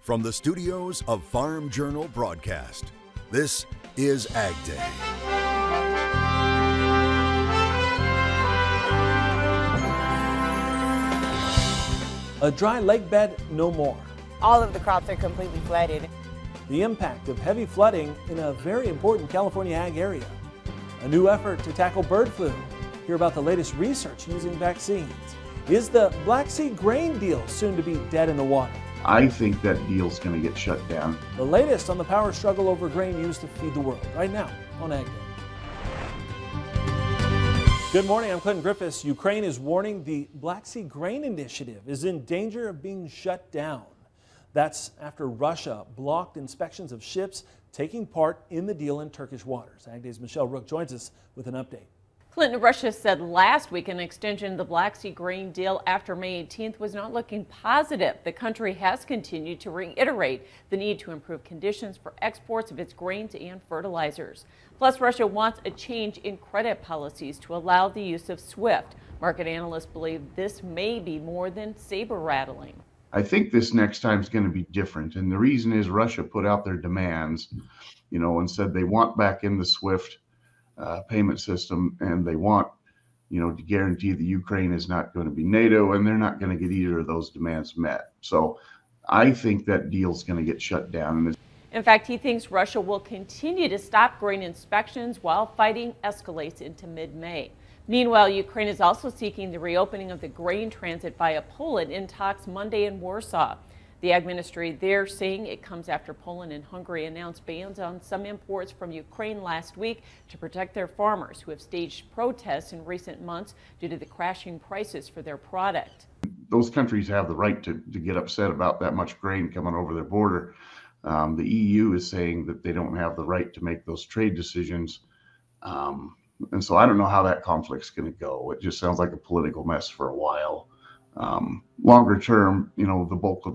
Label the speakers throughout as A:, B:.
A: From the studios of Farm Journal Broadcast, this is AgDay.
B: A dry lake bed no more.
C: All of the crops are completely flooded.
B: The impact of heavy flooding in a very important California ag area. A new effort to tackle bird flu. Hear about the latest research using vaccines. Is the Black Sea grain deal soon to be dead in the water?
D: I think that deal's going to get shut down.
B: The latest on the power struggle over grain used to feed the world, right now on AgDay. Good morning, I'm Clinton Griffiths. Ukraine is warning the Black Sea grain initiative is in danger of being shut down. That's after Russia blocked inspections of ships taking part in the deal in Turkish waters. AgDay's Michelle Rook joins us with an update.
E: Clinton, Russia said last week an extension of the Black Sea grain deal after May 18th was not looking positive. The country has continued to reiterate the need to improve conditions for exports of its grains and fertilizers. Plus, Russia wants a change in credit policies to allow the use of SWIFT. Market analysts believe this may be more than saber rattling.
D: I think this next time is going to be different. And the reason is Russia put out their demands, and said they want back in the SWIFT payment system, and they want, to guarantee that Ukraine is not going to be NATO, and they're not going to get either of those demands met. So I think that deal's going to get shut down.
E: In fact, he thinks Russia will continue to stop grain inspections while fighting escalates into mid-May. Meanwhile, Ukraine is also seeking the reopening of the grain transit via Poland in talks Monday in Warsaw. The ag ministry there saying it comes after Poland and Hungary announced bans on some imports from Ukraine last week to protect their farmers who have staged protests in recent months due to the crashing prices for their product.
D: Those countries have the right to get upset about that much grain coming over their border. The EU is saying that they don't have the right to make those trade decisions. And so I don't know how that conflict's going to go. It just sounds like a political mess for a while. Longer term, the bulk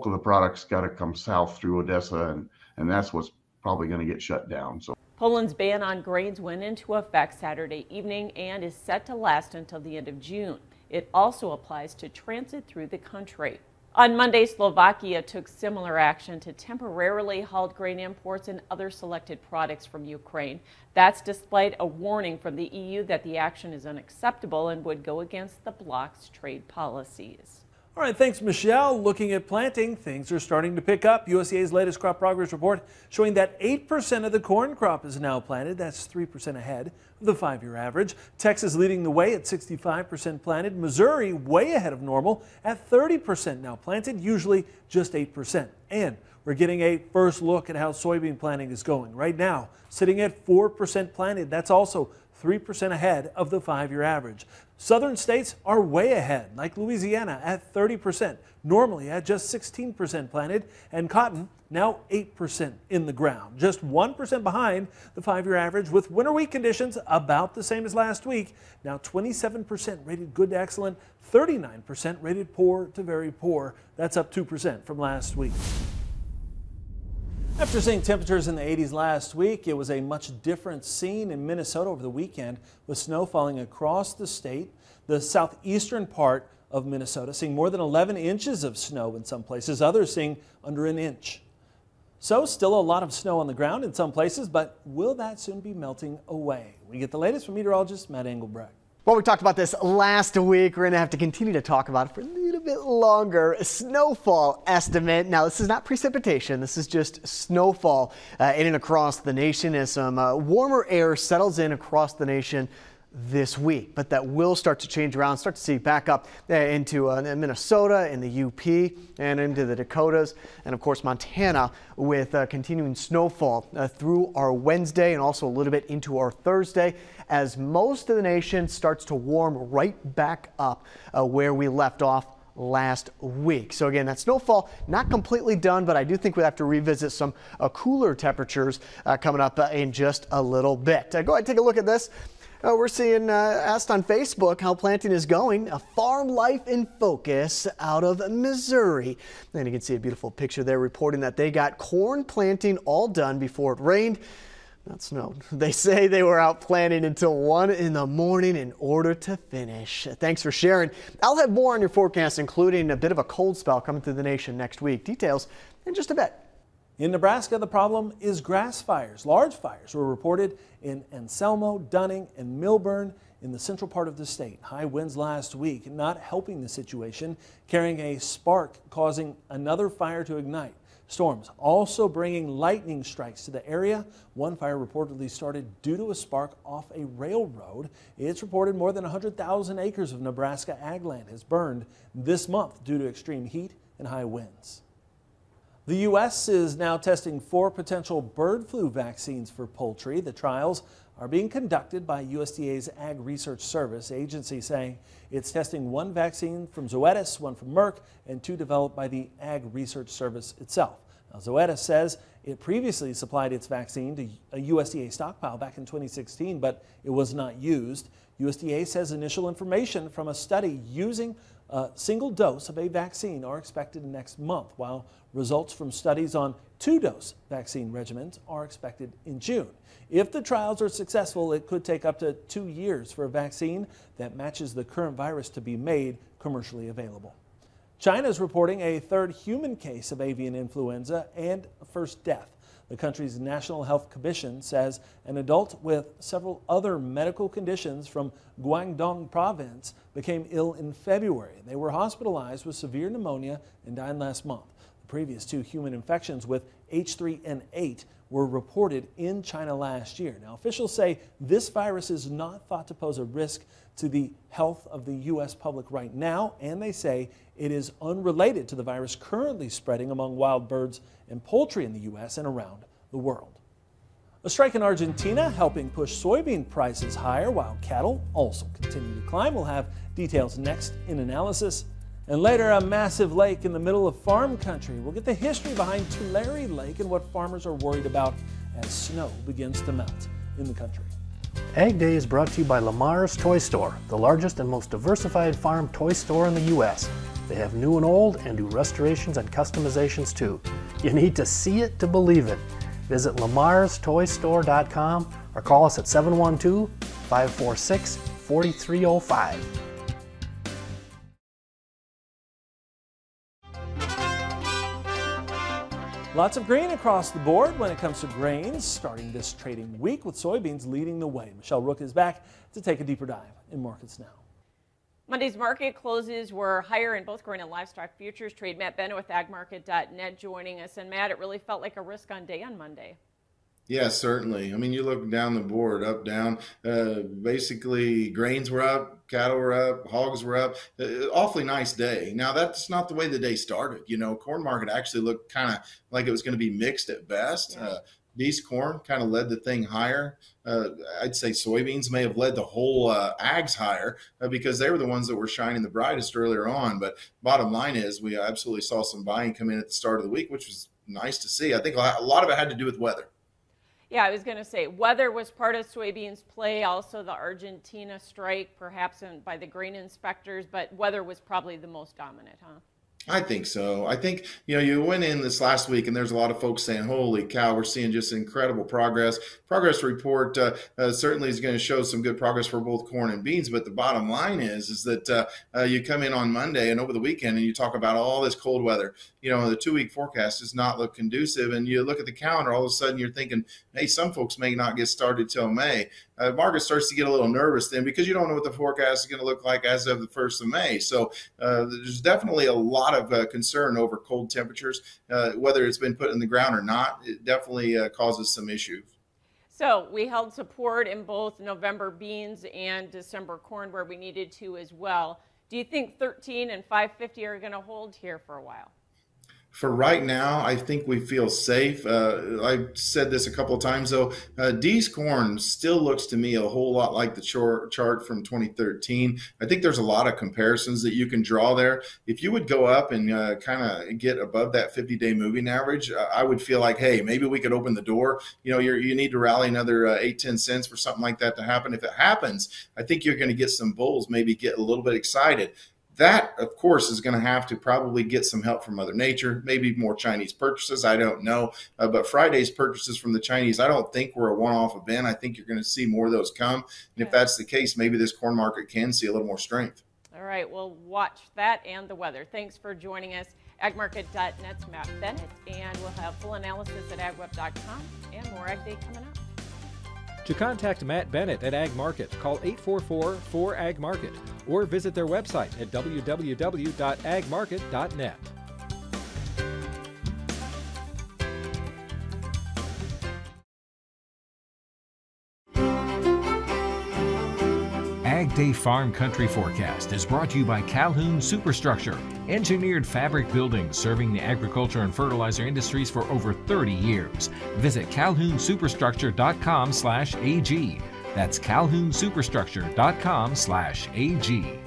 D: of the products got to come south through Odessa, and that's what's probably going to get shut down. So
E: Poland's ban on grains went into effect Saturday evening and is set to last until the end of June. It also applies to transit through the country. On Monday, Slovakia took similar action to temporarily halt grain imports and other selected products from Ukraine. That's despite a warning from the EU that the action is unacceptable and would go against the bloc's trade policies.
B: All right, thanks, Michelle. Looking at planting, things are starting to pick up. USDA's latest crop progress report showing that 8% of the corn crop is now planted. That's 3% ahead of the 5-year average. Texas leading the way at 65% planted. Missouri way ahead of normal at 30% now planted, usually just 8%. And we're getting a first look at how soybean planting is going. Right now, sitting at 4% planted. That's also 3% ahead of the 5-year average. Southern states are way ahead, like Louisiana at 30%, normally at just 16% planted, and cotton now 8% in the ground, just 1% behind the 5-year average, with winter wheat conditions about the same as last week. Now 27% rated good to excellent, 39% rated poor to very poor. That's up 2% from last week. After seeing temperatures in the 80s last week, it was a much different scene in Minnesota over the weekend, with snow falling across the state. The southeastern part of Minnesota seeing more than 11 inches of snow in some places, others seeing under an inch. So still a lot of snow on the ground in some places, but will that soon be melting away? We get the latest from meteorologist Matt Engelbrecht.
F: Well, we talked about this last week. We're going to have to continue to talk about it for a little bit longer. Snowfall estimate. Now, this is not precipitation. This is just snowfall in and across the nation as some warmer air settles in across the nation this week. But that will start to change around, start to see back up into Minnesota, in the UP, and into the Dakotas, and of course Montana, with continuing snowfall through our Wednesday and also a little bit into our Thursday, as most of the nation starts to warm right back up where we left off last week. So again, that snowfall not completely done, but I do think we have to revisit some cooler temperatures coming up in just a little bit. Go ahead and take a look at this. We're seeing, asked on Facebook how planting is going. A farm life in focus out of Missouri. And you can see a beautiful picture there reporting that they got corn planting all done before it rained. Not snowed. They say they were out planning until 1 in the morning in order to finish. Thanks for sharing. I'll have more on your forecast, including a bit of a cold spell coming through the nation next week. Details in just a bit.
B: In Nebraska, the problem is grass fires. Large fires were reported in Anselmo, Dunning, and Milburn in the central part of the state. High winds last week not helping the situation, carrying a spark causing another fire to ignite. Storms also bringing lightning strikes to the area. One fire reportedly started due to a spark off a railroad. It's reported more than 100,000 acres of Nebraska ag land has burned this month due to extreme heat and high winds. The U.S. is now testing 4 potential bird flu vaccines for poultry. The trials are being conducted by USDA's Ag Research Service. Agency saying it's testing 1 vaccine from Zoetis, 1 from Merck, and 2 developed by the Ag Research Service itself. Now, Zoetis says it previously supplied its vaccine to a USDA stockpile back in 2016, but it was not used. USDA says initial information from a study using a single dose of a vaccine are expected next month, while results from studies on 2-dose vaccine regimens are expected in June. If the trials are successful, it could take up to 2 years for a vaccine that matches the current virus to be made commercially available. China is reporting a 3rd human case of avian influenza and a first death. The country's National Health Commission says an adult with several other medical conditions from Guangdong province became ill in February. They were hospitalized with severe pneumonia and died last month. The previous 2 human infections with H3N8 were reported in China last year. Now, officials say this virus is not thought to pose a risk to the health of the U.S. public right now, and they say it is unrelated to the virus currently spreading among wild birds and poultry in the U.S. and around the world. A strike in Argentina helping push soybean prices higher while cattle also continue to climb. We'll have details next in analysis. And later, a massive lake in the middle of farm country. We'll get the history behind Tulare Lake and what farmers are worried about as snow begins to melt in the country.
G: AgDay is brought to you by Lamar's Toy Store, the largest and most diversified farm toy store in the U.S. They have new and old and do restorations and customizations too. You need to see it to believe it. Visit lamarstoystore.com or call us at 712-546-4305.
B: Lots of green across the board when it comes to grains, starting this trading week with soybeans leading the way. Michelle Rook is back to take a deeper dive in markets now.
E: Monday's market closes were higher in both grain and livestock futures trade. Matt Bennett with agmarket.net joining us. And Matt, it really felt like a risk-on day on Monday.
H: Yeah, certainly. I mean, you look down the board, up, down, basically grains were up, cattle were up, hogs were up. Awfully nice day. Now, that's not the way the day started. You know, corn market actually looked kind of like it was going to be mixed at best. Yeah. Beast corn kind of led the thing higher. I'd say soybeans may have led the whole ags higher because they were the ones that were shining the brightest earlier on. But bottom line is we absolutely saw some buying come in at the start of the week, which was nice to see. I think a lot of it had to do with weather.
E: Yeah, I was going to say weather was part of soybeans play, also the Argentina strike, perhaps by the grain inspectors, but weather was probably the most dominant, huh?
H: I think so. I think, you know, you went in this last week and there's a lot of folks saying, holy cow, we're seeing just incredible progress. Progress report certainly is going to show some good progress for both corn and beans. But the bottom line is that you come in on Monday and over the weekend and you talk about all this cold weather. You know, the 2-week forecast does not look conducive. And you look at the calendar, all of a sudden you're thinking, hey, some folks may not get started till May. Market starts to get a little nervous then because you don't know what the forecast is going to look like as of the 1st of May. So there's definitely a lot of concern over cold temperatures, whether it's been put in the ground or not. It definitely causes some issues.
E: So we held support in both November beans and December corn where we needed to as well. Do you think 13 and 550 are going to hold here for a while?
H: For right now, I think we feel safe. I've said this a couple of times, though. D's corn still looks to me a whole lot like the chart from 2013. I think there's a lot of comparisons that you can draw there. If you would go up and kind of get above that 50-day moving average, I would feel like, hey, maybe we could open the door. You know, you need to rally another 8-10 cents for something like that to happen. If it happens, I think you're going to get some bulls maybe get a little bit excited. That, of course, is going to have to probably get some help from Mother Nature, maybe more Chinese purchases. I don't know. But Friday's purchases from the Chinese, I don't think were a one-off event. I think you're going to see more of those come. And if that's the case, maybe this corn market can see a little more strength.
E: All right, we'll watch that and the weather. Thanks for joining us. AgMarket.net's Matt Bennett, and we'll have full analysis at agweb.com and more Ag Day coming up.
I: To contact Matt Bennett at Ag Market, call 844-4AG-MARKET or visit their website at www.agmarket.net.
J: AgDay Farm Country Forecast is brought to you by Calhoun Superstructure, engineered fabric buildings serving the agriculture and fertilizer industries for over 30 years. Visit calhounsuperstructure.com/AG. That's calhounsuperstructure.com/AG.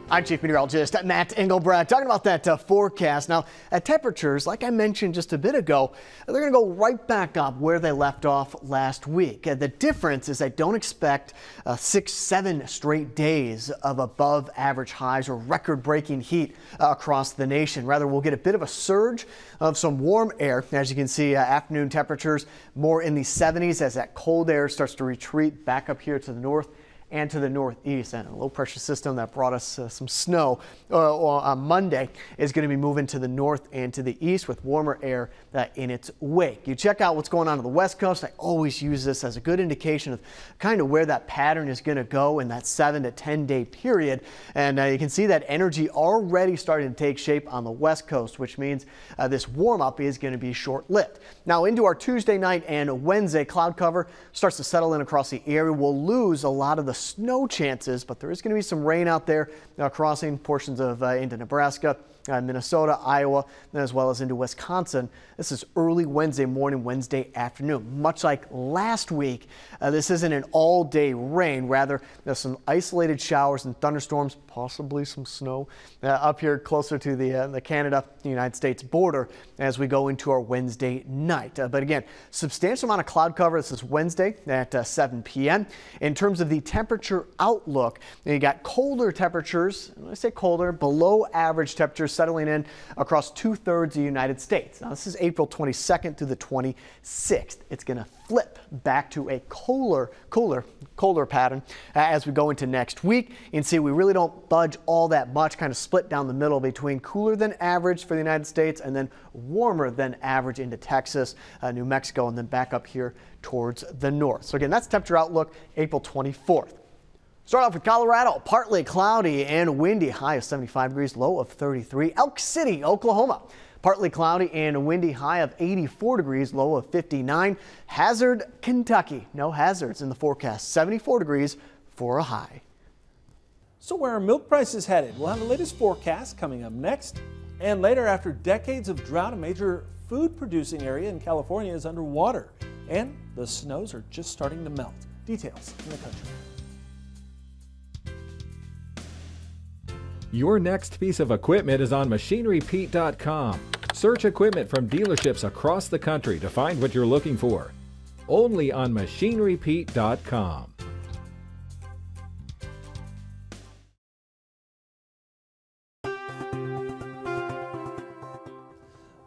F: I'm Chief Meteorologist Matt Engelbrecht talking about that forecast. Now, temperatures, like I mentioned just a bit ago, they're going to go right back up where they left off last week. The difference is I don't expect 6-7 straight days of above average highs or record-breaking heat across the nation. Rather, we'll get a bit of a surge of some warm air. As you can see, afternoon temperatures more in the 70s as that cold air starts to retreat back up here to the north and to the northeast. And a low pressure system that brought us some snow on Monday is going to be moving to the north and to the east with warmer air in its wake. You check out what's going on the west coast. I always use this as a good indication of kind of where that pattern is going to go in that 7 to 10 day period. And you can see that energy already starting to take shape on the west coast, which means this warm up is going to be short lived. Now into our Tuesday night and Wednesday, cloud cover starts to settle in across the area. We'll lose a lot of the snow chances, but there is going to be some rain out there crossing portions of into Nebraska, Minnesota, Iowa, as well as into Wisconsin. This is early Wednesday morning, Wednesday afternoon. Much like last week, this isn't an all-day rain. Rather, there's some isolated showers and thunderstorms, possibly some snow up here closer to the Canada, the United States border as we go into our Wednesday night. But again, substantial amount of cloud cover. This is Wednesday at 7 p.m. In terms of the temperature outlook, you got colder temperatures. When I say colder, below average temperatures settling in across 2/3 of the United States. Now, this is April 22nd through the 26th. It's going to flip back to a colder pattern as we go into next week. You can see we really don't budge all that much, kind of split down the middle between cooler than average for the United States and then warmer than average into Texas, New Mexico, and then back up here towards the north. So again, that's temperature outlook April 24th. Start off with Colorado, partly cloudy and windy, high of 75 degrees, low of 33. Elk City, Oklahoma, partly cloudy and windy, high of 84 degrees, low of 59. Hazard, Kentucky, no hazards in the forecast, 74 degrees for a high.
B: So where are milk prices headed? We'll have the latest forecast coming up next. And later, after decades of drought, a major food-producing area in California is underwater. And the snows are just starting to melt. Details in the country.
I: Your next piece of equipment is on MachineryPete.com. Search equipment from dealerships across the country to find what you're looking for. Only on MachineryPete.com.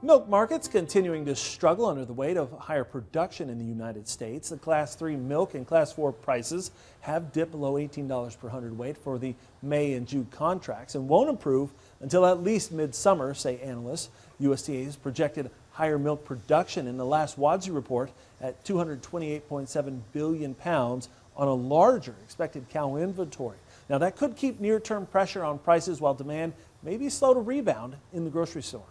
B: Milk markets continuing to struggle under the weight of higher production in the United States. The Class 3 milk and Class 4 prices have dipped below $18 per hundredweight for the May and June contracts and won't improve until at least midsummer, say analysts. USDA's projected higher milk production in the last WASDE report at 228.7 billion pounds on a larger expected cow inventory. Now that could keep near-term pressure on prices while demand may be slow to rebound in the grocery store.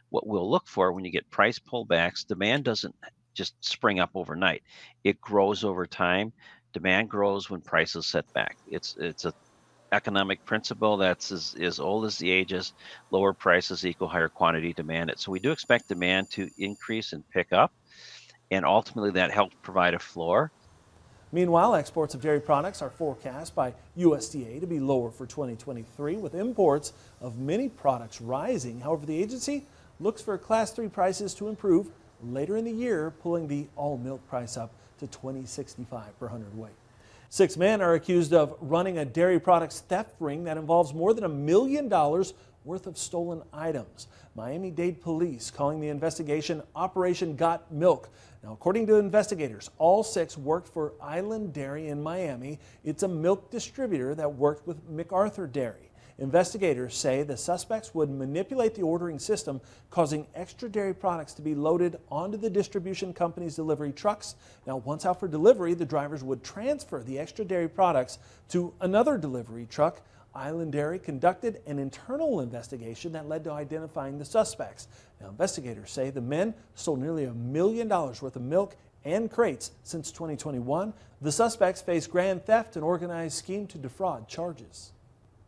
K: What we'll look for when you get price pullbacks, demand doesn't just spring up overnight. It grows over time. Demand grows when prices set back. It's a economic principle that's as old as the ages. Lower prices equal higher quantity demand. So we do expect demand to increase and pick up, and ultimately that helps provide a floor.
B: Meanwhile, exports of dairy products are forecast by USDA to be lower for 2023, with imports of many products rising. However, the agency looks for Class 3 prices to improve later in the year, pulling the all milk price up to $20.65 per hundredweight. 6 men are accused of running a dairy products theft ring that involves more than $1 million worth of stolen items. Miami-Dade police calling the investigation Operation Got Milk. Now, according to investigators, all 6 worked for Island Dairy in Miami. It's a milk distributor that worked with MacArthur Dairy. Investigators say the suspects would manipulate the ordering system, causing extra dairy products to be loaded onto the distribution company's delivery trucks. Now, once out for delivery, the drivers would transfer the extra dairy products to another delivery truck. Island Dairy conducted an internal investigation that led to identifying the suspects. Now, investigators say the men stole nearly $1 million worth of milk and crates since 2021. The suspects face grand theft and organized scheme to defraud charges.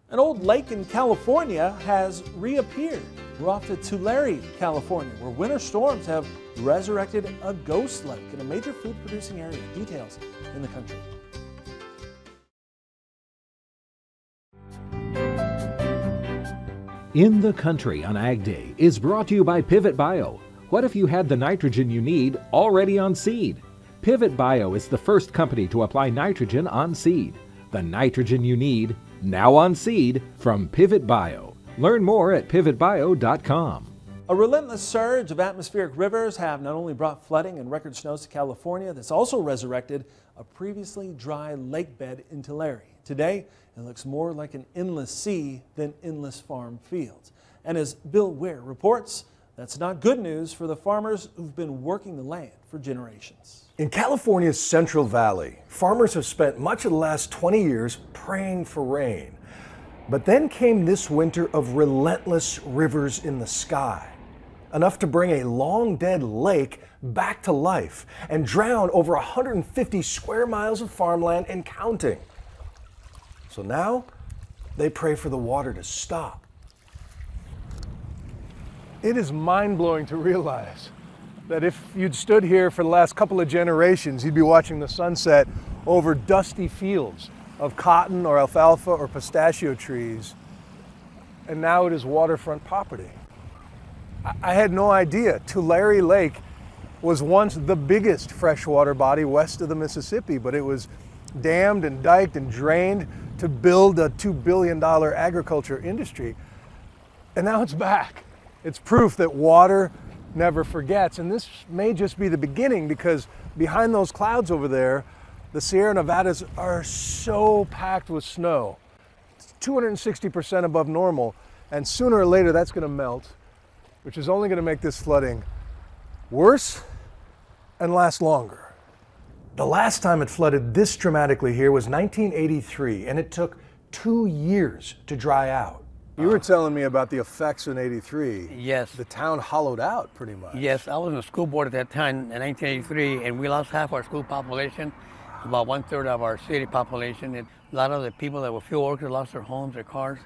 B: An old lake in California has reappeared. We're off to Tulare, California, where winter storms have resurrected a ghost lake in a major food-producing area. Details in the country.
I: In the Country on Ag Day is brought to you by Pivot Bio. What if you had the nitrogen you need already on seed? Pivot Bio is the first company to apply nitrogen on seed. The nitrogen you need, now on seed, from Pivot Bio. Learn more at pivotbio.com.
B: A relentless surge of atmospheric rivers have not only brought flooding and record snows to California, that's also resurrected a previously dry lake bed in Tulare. Today, it looks more like an endless sea than endless farm fields. And as Bill Weir reports, that's not good news for the farmers who've been working the land for generations.
L: In California's Central Valley, farmers have spent much of the last 20 years praying for rain. But then came this winter of relentless rivers in the sky, enough to bring a long-dead lake back to life and drown over 150 square miles of farmland and counting. So now they pray for the water to stop.
M: It is mind-blowing to realize that if you'd stood here for the last couple of generations, you'd be watching the sunset over dusty fields of cotton or alfalfa or pistachio trees, and now it is waterfront property. I had no idea Tulare Lake was once the biggest freshwater body west of the Mississippi, but it was dammed and diked and drained to build a $2 billion agriculture industry. And now it's back. It's proof that water never forgets. And this may just be the beginning, because behind those clouds over there, the Sierra Nevadas are so packed with snow. It's 260% above normal. And sooner or later, that's going to melt, which is only going to make this flooding worse and last longer.
L: The last time it flooded this dramatically here was 1983, and it took 2 years to dry out.
M: You were telling me about the effects in '83.
N: Yes.
M: The town hollowed out pretty much.
N: Yes, I was on the school board at that time in 1983, and we lost half our school population, about 1/3 of our city population. And a lot of the people that were field workers lost their homes, their cars.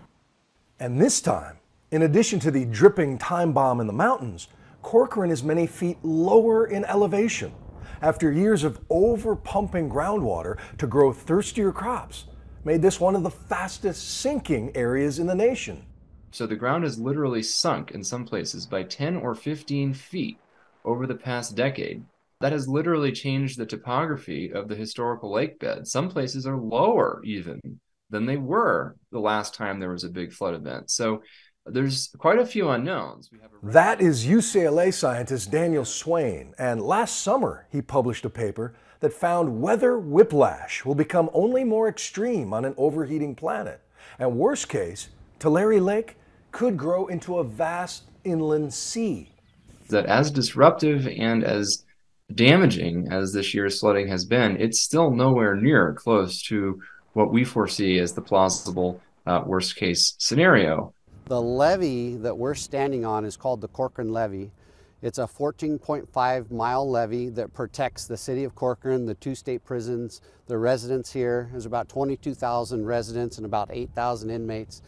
L: And this time, in addition to the dripping time bomb in the mountains, Corcoran is many feet lower in elevation after years of over-pumping groundwater to grow thirstier crops. Made this one of the fastest sinking areas in the nation.
O: So the ground has literally sunk in some places by 10 or 15 feet over the past decade. That has literally changed the topography of the historical lake bed. Some places are lower even than they were the last time there was a big flood event. So there's quite a few unknowns.
L: That is UCLA scientist Daniel Swain, and last summer he published a paper that found weather whiplash will become only more extreme on an overheating planet. And worst case, Tulare Lake could grow into a vast inland sea.
O: That as disruptive and as damaging as this year's flooding has been, it's still nowhere near close to what we foresee as the plausible worst case scenario.
P: The levee that we're standing on is called the Corcoran Levee. It's a 14.5 mile levee that protects the city of Corcoran, the 2 state prisons, the residents here. There's about 22,000 residents and about 8,000 inmates.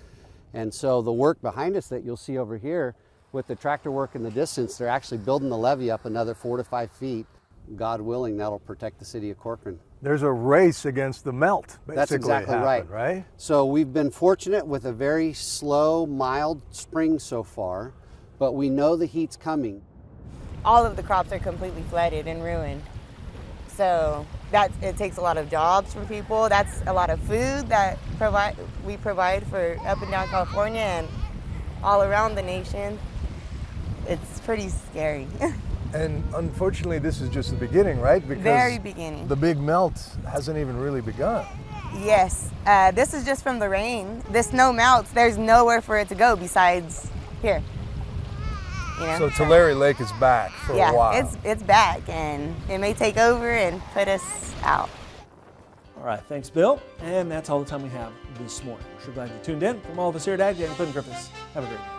P: And so the work behind us that you'll see over here with the tractor work in the distance, they're actually building the levee up another 4 to 5 feet. God willing, that'll protect the city of Corcoran.
M: There's a race against the melt, basically.
P: That's exactly right. So we've been fortunate with a very slow, mild spring so far, but we know the heat's coming.
C: All of the crops are completely flooded and ruined. So it takes a lot of jobs from people. That's a lot of food that we provide for up and down California and all around the nation. It's pretty scary.
M: And unfortunately, this is just the beginning, right? Because
C: very beginning.
M: The big melt hasn't even really begun.
C: Yes, this is just from the rain. The snow melts. There's nowhere for it to go besides here. You know?
M: So Tulare Lake is back for a while.
C: Yeah, it's back, and it may take over and put us out.
B: All right, thanks, Bill. And that's all the time we have this morning. We're sure glad you tuned in. From all of us here at AgDay, I'm Griffiths. Have a great day.